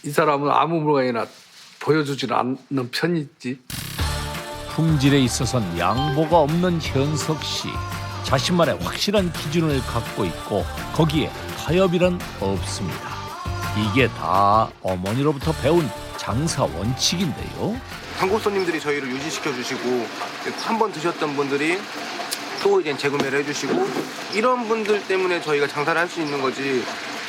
이 사람은 아무 물건이나 보여주지는 않는 편이 있지. 품질에 있어선 양보가 없는 현석 씨. 자신만의 확실한 기준을 갖고 있고 거기에 타협이란 없습니다. 이게 다 어머니로부터 배운 장사 원칙인데요. 한국 손님들이 저희를 유지시켜 주시고 한 번 드셨던 분들이 또 이제 재구매를 해주시고 이런 분들 때문에 저희가 장사를 할 수 있는 거지.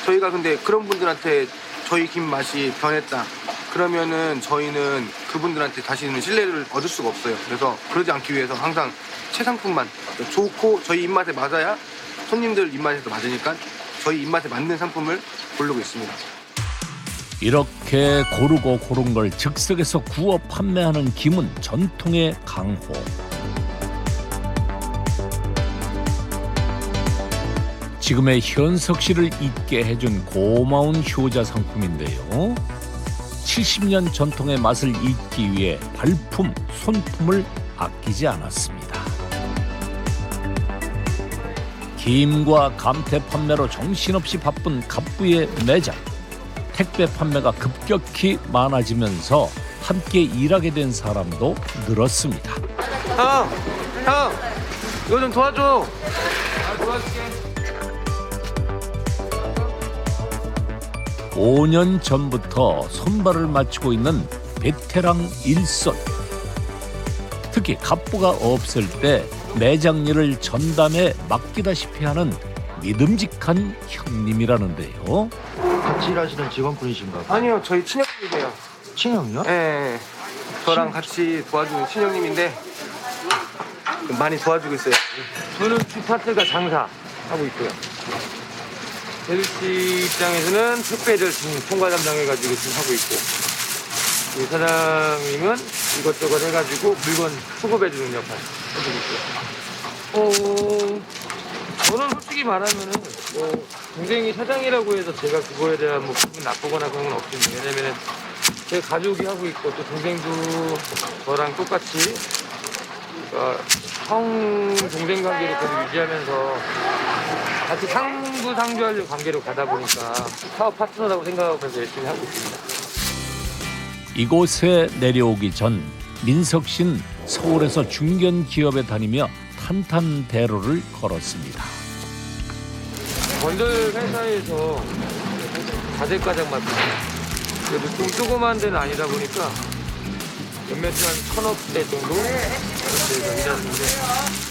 저희가 근데 그런 분들한테 저희 김 맛이 변했다 그러면은 저희는 그분들한테 다시는 신뢰를 얻을 수가 없어요. 그래서 그러지 않기 위해서 항상 최상품만 좋고 저희 입맛에 맞아야 손님들 입맛에도 맞으니까 저희 입맛에 맞는 상품을 고르고 있습니다. 이렇게 고르고 고른 걸 즉석에서 구워 판매하는 김은 전통의 강호. 지금의 현석 씨를 잊게 해준 고마운 효자 상품인데요. 70년 전통의 맛을 잊기 위해 발품, 손품을 아끼지 않았습니다. 김과 감태 판매로 정신없이 바쁜 갑부의 매장. 택배 판매가 급격히 많아지면서 함께 일하게 된 사람도 늘었습니다. 형! 이거 좀 도와줘! 도와줄게. 5년 전부터 손발을 맞추고 있는 베테랑 일손. 특히 갑부가 없을 때 매장 일을 전담에 맡기다시피 하는 믿음직한 형님이라는데요. 같이 일하시는 직원분이신가요? 아니요, 저희 친형님이세요. 친형이요? 네, 저랑 같이 도와주는 친형님인데 좀 많이 도와주고 있어요. 저는 주파트가 장사하고 있고요. 제주시 입장에서는 택배를 지금 통과 담당해가지고 지금 하고 있고, 이 사장님은 이것저것 해가지고 물건 수급해주는 역할 해주고 있고요. 저는 솔직히 말하면은 뭐 동생이 사장이라고 해서 제가 그거에 대한 뭐 기분 나쁘거나 그런 건 없습니다. 왜냐면은 제 가족이 하고 있고 또 동생도 저랑 똑같이 형 동생 관계를 계속 유지하면서 같이 상부상조하려는 관계로 가다 보니까 사업 파트너라고 생각하면서 열심히 하고 있습니다. 이곳에 내려오기 전 민석 씨는 서울에서 중견 기업에 다니며 탄탄대로를 걸었습니다. 건설 회사에서 자재과장 맡았어요. 그래도 좀 조그만 데는 아니다 보니까 몇몇 한 1,000억 대 정도 저희가 일하는데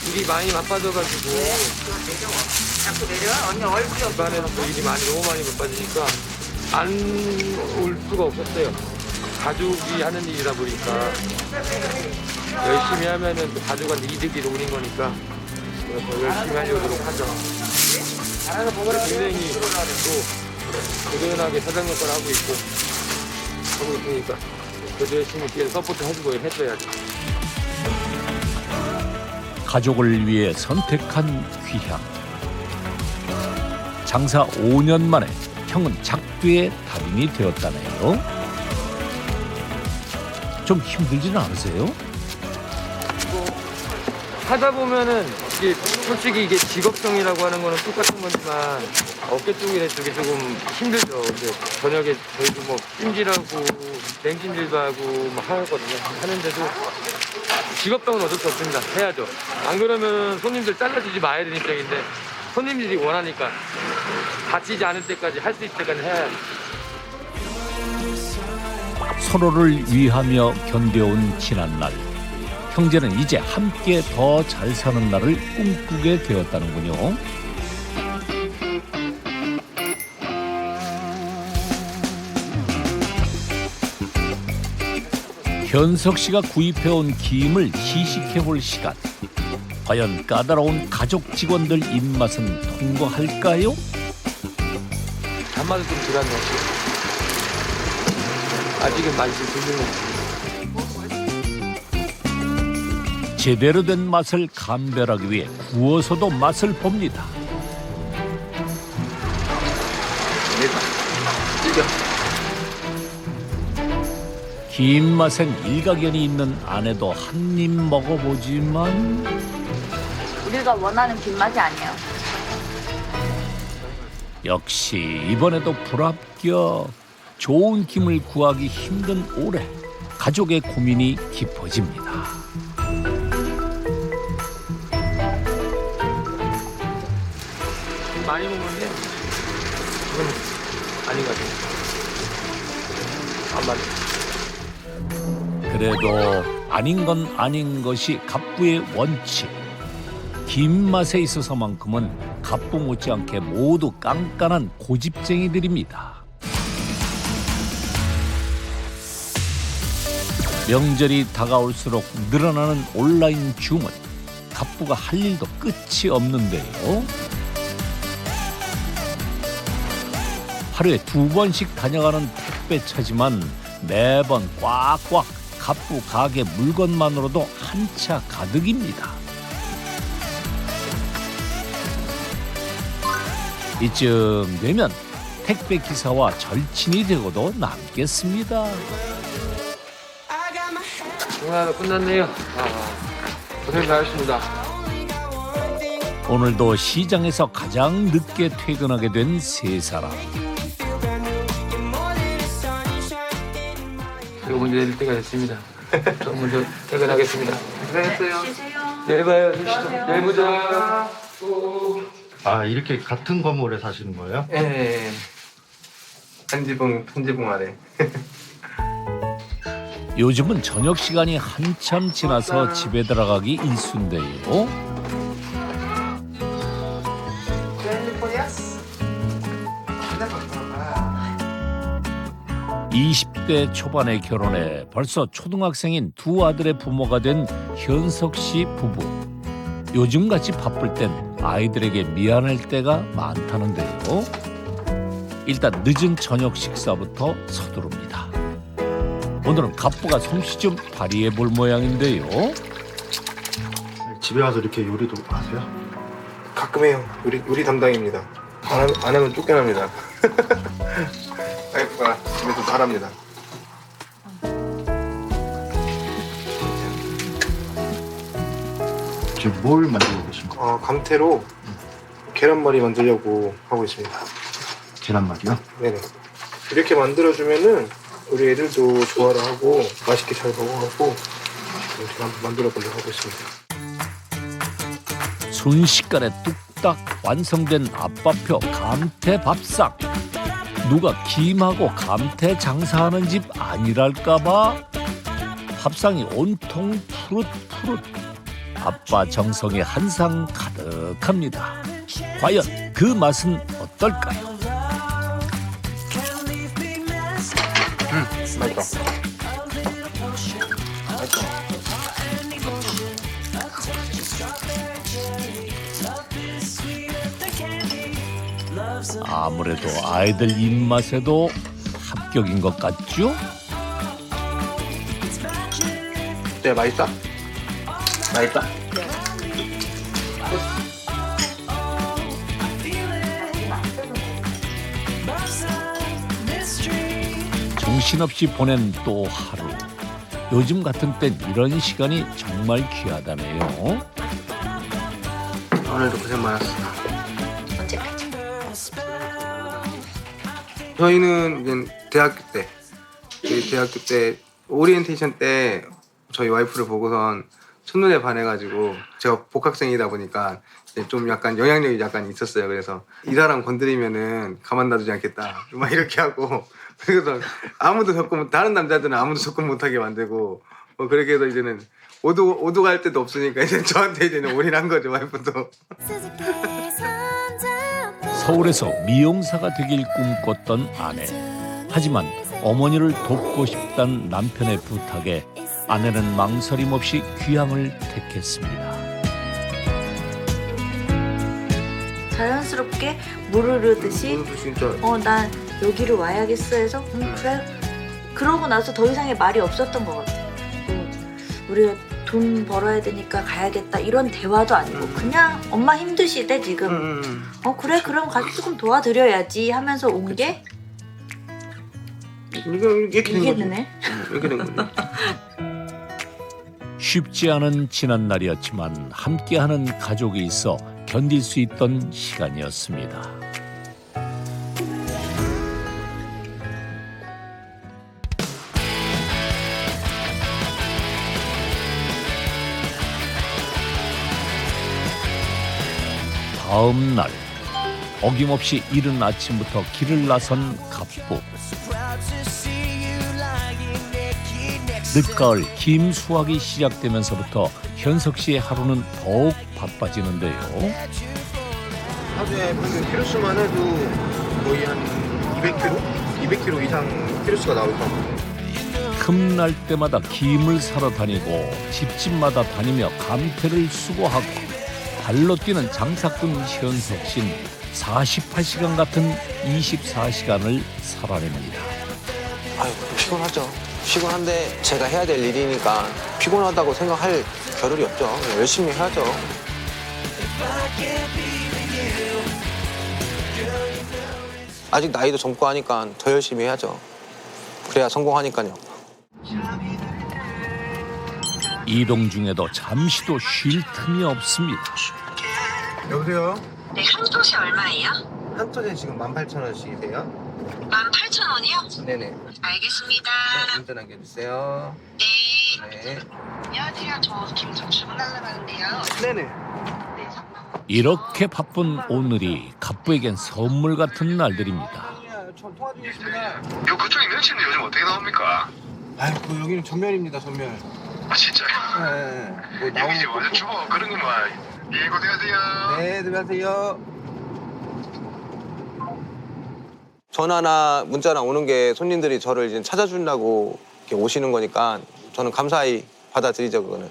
일이 많이 바빠져가지고 집안에서 또 일이 너무 많이 바빠지니까 안 올 수가 없었어요. 가족이 하는 일이다 보니까 열심히 하면은 또 가족한테 이득이 오는 거니까 그래서 열심히 하려고 하죠. 동생이 또 도전하게 사장 역할을 하고 있으니까 저도 열심히 뒤에서 서포트 해주고 해줘야죠. 가족을 위해 선택한 귀향. 장사 5년 만에 형은 작두의 달인이 되었다네요. 좀 힘들지는 않으세요? 하다 보면은 이게 솔직히 이게 직업성이라고 하는 거는 똑같은 거지만 어깨 쪽이나 쪽이 조금 힘들죠. 근데 저녁에 저희도 뭐 찜질하고 냉찜질도 하고 뭐 하거든요. 하는데도 직업성은 어쩔 수 없습니다. 해야죠. 안 그러면 손님들 잘라주지 마야 되는 입장인데 손님들이 원하니까 다치지 않을 때까지 할 수 있을 때까지 해야죠. 서로를 위하며 견뎌온 지난날. 형제는 이제 함께 더 잘 사는 날을 꿈꾸게 되었다는군요. 현석 씨가 구입해온 김을 시식해볼 시간. 과연 까다로운 가족 직원들 입맛은 통과할까요? 단맛은 좀 덜한 것 같아요. 아직은 맛이 들리는 제대로 된 맛을 감별하기 위해 구워서도 맛을 봅니다. 긴 맛엔 일가견이 있는 아내도 한 입 먹어보지만 우리가 원하는 김맛이 아니에요. 역시 이번에도 불합격. 좋은 김을 구하기 힘든 올해 가족의 고민이 깊어집니다. 많이 먹는데 지금 아닌 것 같아요. 안 맞아요. 그래도 아닌 건 아닌 것이 갑부의 원칙. 김 맛에 있어서만큼은 갑부 못지않게 모두 깐깐한 고집쟁이들입니다. 명절이 다가올수록 늘어나는 온라인 주문. 갑부가 할 일도 끝이 없는데요. 하루에 2번씩 다녀가는 택배차지만 매번 꽉꽉 갑부 가게 물건만으로도 한 차 가득입니다. 이쯤 되면 택배 기사와 절친이 되고도 남겠습니다. 오늘 끝났네요. 고생 많으셨습니다. 오늘도 시장에서 가장 늦게 퇴근하게 된 세 사람. 제가 먼저 내릴 때가 됐습니다. 저 먼저 퇴근하겠습니다. 고생했어요. 내일 봐요. 내일 보자. 아, 이렇게 같은 건물에 사시는 거예요? 예. 한 지붕 아래. 요즘은 저녁 시간이 한참 지나서 집에 들어가기 일쑤인데요. 20대 초반에 결혼해 벌써 초등학생인 두 아들의 부모가 된 현석 씨 부부. 요즘같이 바쁠 땐 아이들에게 미안할 때가 많다는데요. 일단 늦은 저녁 식사부터 서두릅니다. 오늘은 갑부가 솜씨 좀 발휘해 볼 모양인데요. 집에 와서 이렇게 요리도 하세요? 가끔 해요. 요리 담당입니다. 안 하면 쫓겨납니다. 와이프가 집에서 잘합니다. 지금 뭘 만들고 계신 거예요? 감태로 계란말이 만들려고 하고 있습니다. 계란말이요? 네네. 이렇게 만들어주면은 우리 애들도 좋아를 하고 맛있게 잘 먹어갖고 제가 한번 만들어보려고 하고 있습니다. 순식간에 뚝딱 완성된 아빠표 감태 밥상. 누가 김하고 감태 장사하는 집 아니랄까봐 밥상이 온통 푸릇푸릇. 아빠 정성의 한상 가득합니다. 과연 그 맛은 어떨까요? 맛있어. 아무래도 아이들 입맛에도 합격인 것 같죠? 네, 맛있어? 맛있어? 정신없이 보낸 또 하루. 요즘 같은 땐 이런 시간이 정말 귀하다네요. 오늘도 고생 많았어. 언제까지? 저희는 이제 대학교 때 오리엔테이션 때 저희 와이프를 보고선 첫눈에 반해가지고 제가 복학생이다 보니까 이제 좀 약간 영향력이 약간 있었어요. 그래서 이 사람 건드리면은 가만 놔두지 않겠다. 막 이렇게 하고 그래서 다른 남자들은 아무도 접근 못하게 만들고 뭐 그렇게 해서 이제는 오도 갈 데도 없으니까 이제 저한테 이제는 올인한 거죠, 와이프도. 서울에서 미용사가 되길 꿈꿨던 아내. 하지만 어머니를 돕고 싶다는 남편의 부탁에 아내는 망설임 없이 귀향을 택했습니다. 자연스럽게 물을 흐르듯이 진짜. 난 여기를 와야겠어 해서 그래. 그러고 나서 더 이상의 말이 없었던 것 같아. 우리가 돈 벌어야 되니까 가야겠다 이런 대화도 아니고 그냥 엄마 힘드시대 지금. 그래 그럼 같이 조금 도와드려야지 하면서 온 게 이게 되네. 이렇게 된 거죠. 쉽지 않은 지난 날이었지만 함께하는 가족이 있어 견딜 수 있던 시간이었습니다. 다음 날 어김없이 이른 아침부터 길을 나선 갑부. 늦가을 김 수확이 시작되면서부터 현석 씨의 하루는 더욱 바빠지는데요. 하루에 평균 키로수만 해도 거의 한 200kg 이상 키로수가 나올 것 같아요. 틈날 때마다 김을 사러 다니고 집집마다 다니며 감태를 수거하고 발로 뛰는 장사꾼 현석 씨는 48시간 같은 24시간을 살아냅니다. 아유, 피곤하죠. 피곤한데 제가 해야 될 일이니까 피곤하다고 생각할 겨를이 없죠. 열심히 해야죠. 아직 나이도 젊고 하니까 더 열심히 해야죠. 그래야 성공하니까요. 이동 중에도 잠시도 쉴 틈이 없습니다. 여보세요? 네, 한 솥이 얼마예요? 한 톤에 지금 18,000원씩이세요? 18,000원이요? 네네. 알겠습니다. 네, 운전 남겨주세요. 네. 안녕하세요. 저 김좀 주문하려고 하는데요. 네네. 이렇게 바쁜 오늘이 갑부에겐 선물 같은 날들입니다. 이거 그쪽에 멸치는 요즘 어떻게 나옵니까? 아이고 여기는 전멸입니다, 전멸. 아 진짜요? 네. 뭐 여기 이제 완전 추워 그런 것만. 예, 고생하세요. 네, 들어가세요. 전화나 문자나 오는 게 손님들이 저를 이제 찾아준다고 이렇게 오시는 거니까 저는 감사히 받아들이죠, 그거는.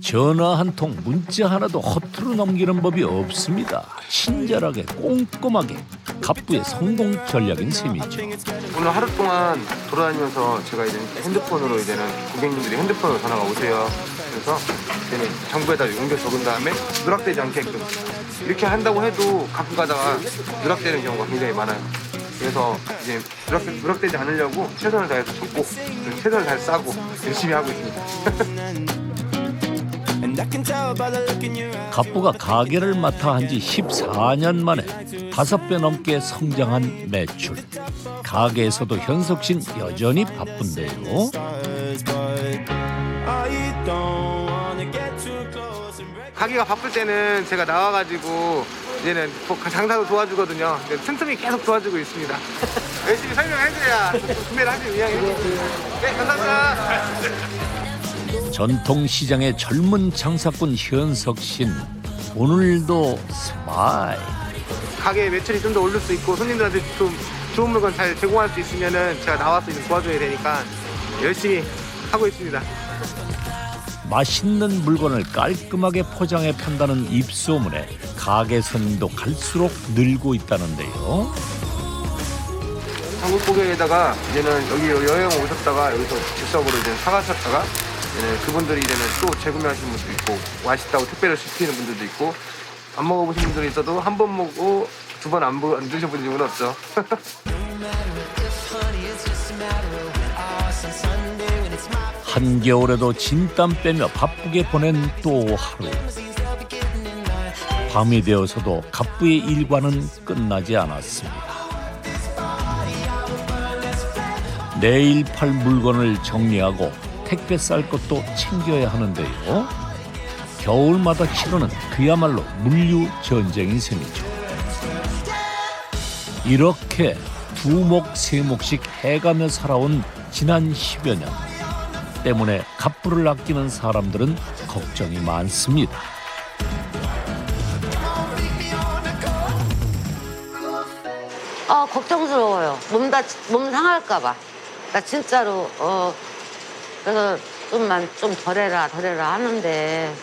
전화 한 통, 문자 하나도 허투루 넘기는 법이 없습니다. 친절하게 꼼꼼하게 갑부의 성공 전략인 셈이죠. 오늘 하루 동안 돌아다니면서 제가 이제 핸드폰으로 이제는 고객님들이 핸드폰으로 전화가 오세요. 그래서 이제는 정보에다 옮겨 적은 다음에 누락되지 않게끔 이렇게 한다고 해도 가끔 가다가 누락되는 경우가 굉장히 많아요. 그래서 이제 누락되지 않으려고 최선을 다해서 참고 최선을 다해서 싸고 열심히 하고 있습니다. 갑부가 가게를 맡아 한 지 14년 만에 5배 넘게 성장한 매출. 가게에서도 현석 씨는 여전히 바쁜데요. 가게가 바쁠 때는 제가 나와가지고 이제는 장사도 도와주거든요. 틈틈이 계속 도와주고 있습니다. 열심히 설명해드려야 구매를 하기 위함이에요. 네, 감사합니다. 전통시장의 젊은 장사꾼 현석 씨는 오늘도 스마일. 가게 매출이 좀 더 오를 수 있고 손님들한테 좀 좋은 물건 잘 제공할 수 있으면은 제가 나와서 좀 도와줘야 되니까 열심히 하고 있습니다. 맛있는 물건을 깔끔하게 포장해 판다는 입소문에 가게 손님도 갈수록 늘고 있다는데요. 한국 고객에다가 이제는 여기 여행 오셨다가 여기서 즉석으로 이제 사가셨다가 이제는 그분들이 이제는 또 재구매하시는 분도 있고 맛있다고 택배를 시키는 분들도 있고 안 먹어보신 분들이 있어도 한 번 먹고 두 번 안 드셔본 적은 없죠. 한겨울에도 진땀 빼며 바쁘게 보낸 또 하루. 밤이 되어서도 갑부의 일과는 끝나지 않았습니다. 내일 팔 물건을 정리하고 택배 쌀 것도 챙겨야 하는데요. 겨울마다 치르는 그야말로 물류 전쟁인 셈이죠. 이렇게 두목 세목씩 해가며 살아온 지난 10여 년 때문에 갑부를 아끼는 사람들은 걱정이 많습니다. 걱정스러워요. 몸 상할까봐. 나 진짜로 그래서 좀 덜해라 하는데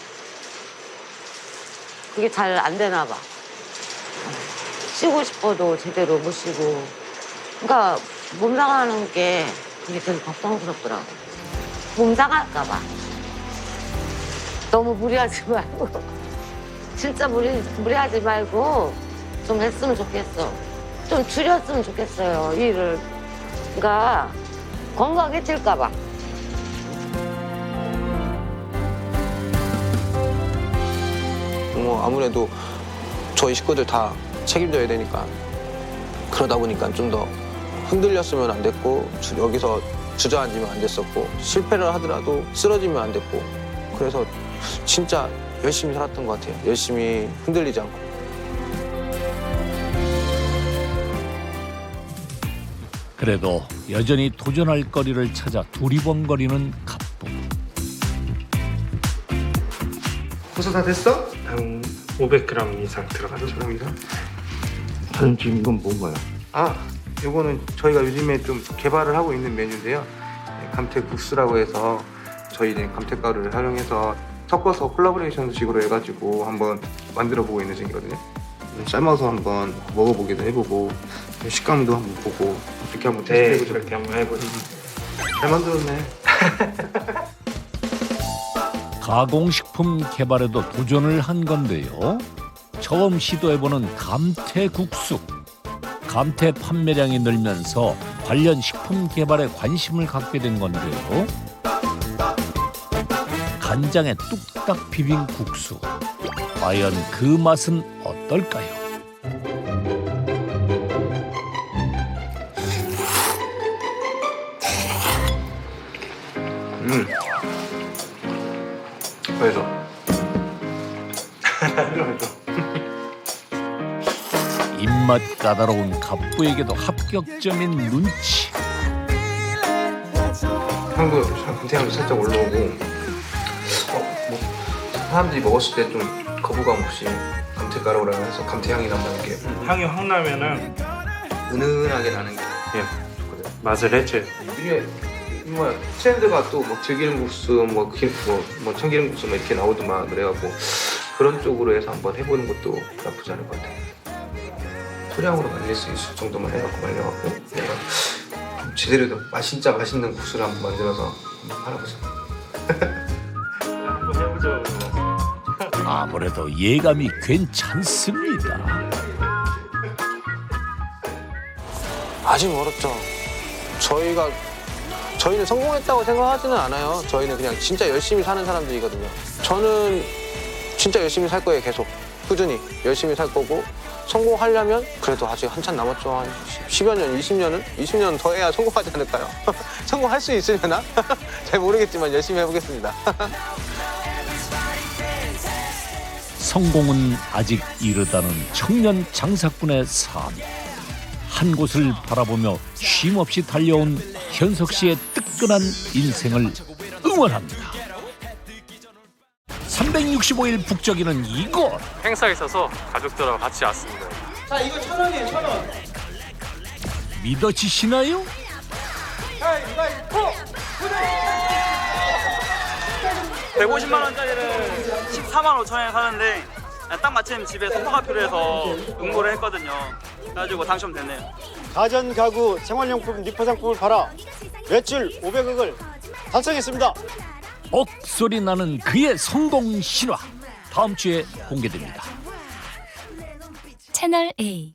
그게 잘 안 되나 봐. 쉬고 싶어도 제대로 못 쉬고. 그러니까 몸 상하는 게 그게 되게 걱정스럽더라고. 몸 상할까 봐. 너무 무리하지 말고 진짜 무리하지 말고 좀 했으면 좋겠어. 좀 줄였으면 좋겠어요, 일을. 그러니까 건강해질까 봐. 아무래도 저희 식구들 다 책임져야 되니까 그러다 보니까 좀 더 흔들렸으면 안 됐고 여기서 주저앉으면 안 됐었고 실패를 하더라도 쓰러지면 안 됐고 그래서 진짜 열심히 살았던 것 같아요. 열심히 흔들리지 않고. 그래도 여전히 도전할 거리를 찾아 두리번거리는 갑부. 벌써 다 됐어? 한 500g 이상 들어가죠. 500g 이상? 사장님 지금 이건 뭔가요? 요거는 저희가 요즘에 좀 개발을 하고 있는 메뉴인데요. 감태국수라고 해서 저희 이제 감태가루를 활용해서 섞어서 콜라보레이션 식으로 해가지고 한번 만들어보고 있는 중이거든요. 삶아서 한번 먹어보기도 해보고 식감도 한번 보고 이렇게 한번 테스트해보죠. 그렇게 한번 해보죠. 잘 만들었네. 가공식품 개발에도 도전을 한 건데요. 처음 시도해보는 감태국수. 감태 판매량이 늘면서 관련 식품 개발에 관심을 갖게 된 건데요. 간장에 뚝딱 비빈 국수. 과연 그 맛은 어떨까요? 그래서 입맛 까다로운 갑부에게도 합격점인 눈치. 향도 감태향도 살짝 올라오고 뭐 사람들이 먹었을 때 좀 거부감 없이 감태가루라고 해서 감태향이 난다는 게 향이 확 나면은 은은하게 나는 게 예, 맛을 해줘요. 위에 뭐 트렌드가 또 뭐 들기름국수, 뭐 참기름국수 뭐 이렇게 나오더만 그래갖고 그런 쪽으로 해서 한번 해보는 것도 나쁘지 않을 것 같아요. 소량으로 말릴 수 있을 정도만 해갖고 말려갖고 내가 좀 제대로 된 진짜 맛있는 국수를 한번 만들어서 한번 팔아보자. 한번 해보죠. 아무래도 예감이 괜찮습니다. 아직 멀었죠. 저희는 성공했다고 생각하지는 않아요. 저희는 그냥 진짜 열심히 사는 사람들이거든요. 저는 진짜 열심히 살 거예요. 계속 꾸준히 열심히 살 거고 성공하려면 그래도 아직 한참 남았죠. 한 10여 년, 20년 더 해야 성공하지 않을까요? 성공할 수 있으려나? 잘 모르겠지만 열심히 해보겠습니다. 성공은 아직 이르다는 청년 장사꾼의 삶. 한 곳을 바라보며 쉼없이 달려온 현석 씨의 뜨끈한 인생을 응원합니다. 365일 북적이는 이곳. 행사에 있어서 가족들하고 같이 왔습니다. 자, 이거 1,000원이에요, 1,000원. 믿어지시나요? 가위바위보! 150만 원짜리를 14만 5천원에 사는데 딱 마침 집에 소파가 필요해서 응모를 했거든요. 그래가지고 당첨됐네요. 가전 가구 생활용품 리퍼상품을 팔아 매출 500억을 달성했습니다. 억소리 나는 그의 성공 신화. 다음 주에 공개됩니다. 채널 A